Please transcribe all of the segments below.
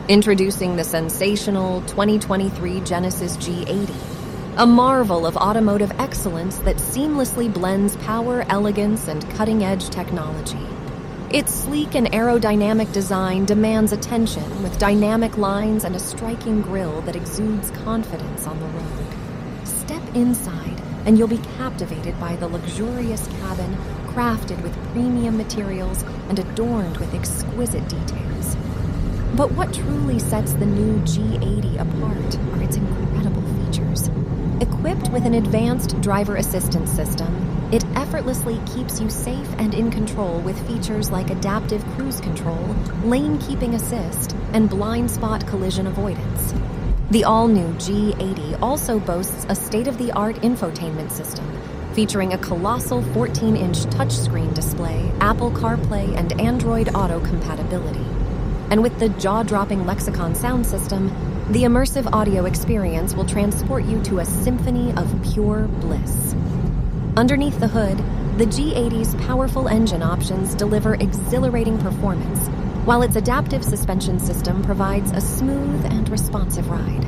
Introducing the sensational 2023 Genesis G80, a marvel of automotive excellence that seamlessly blends power, elegance, and cutting-edge technology. Its sleek and aerodynamic design demands attention with dynamic lines and a striking grille that exudes confidence on the road. Step inside and you'll be captivated by the luxurious cabin crafted with premium materials and adorned with exquisite details. But what truly sets the new G80 apart are its incredible features. Equipped with an advanced driver assistance system, it effortlessly keeps you safe and in control with features like adaptive cruise control, lane keeping assist, and blind spot collision avoidance. The all-new G80 also boasts a state-of-the-art infotainment system, featuring a colossal 14-inch touchscreen display, Apple CarPlay and Android Auto compatibility. And with the jaw-dropping Lexicon sound system, the immersive audio experience will transport you to a symphony of pure bliss. Underneath the hood, the G80's powerful engine options deliver exhilarating performance, while its adaptive suspension system provides a smooth and responsive ride.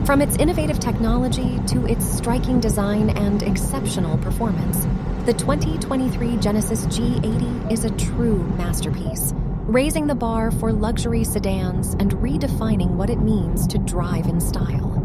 From its innovative technology to its striking design and exceptional performance, the 2023 Genesis G80 is a true masterpiece, raising the bar for luxury sedans and redefining what it means to drive in style.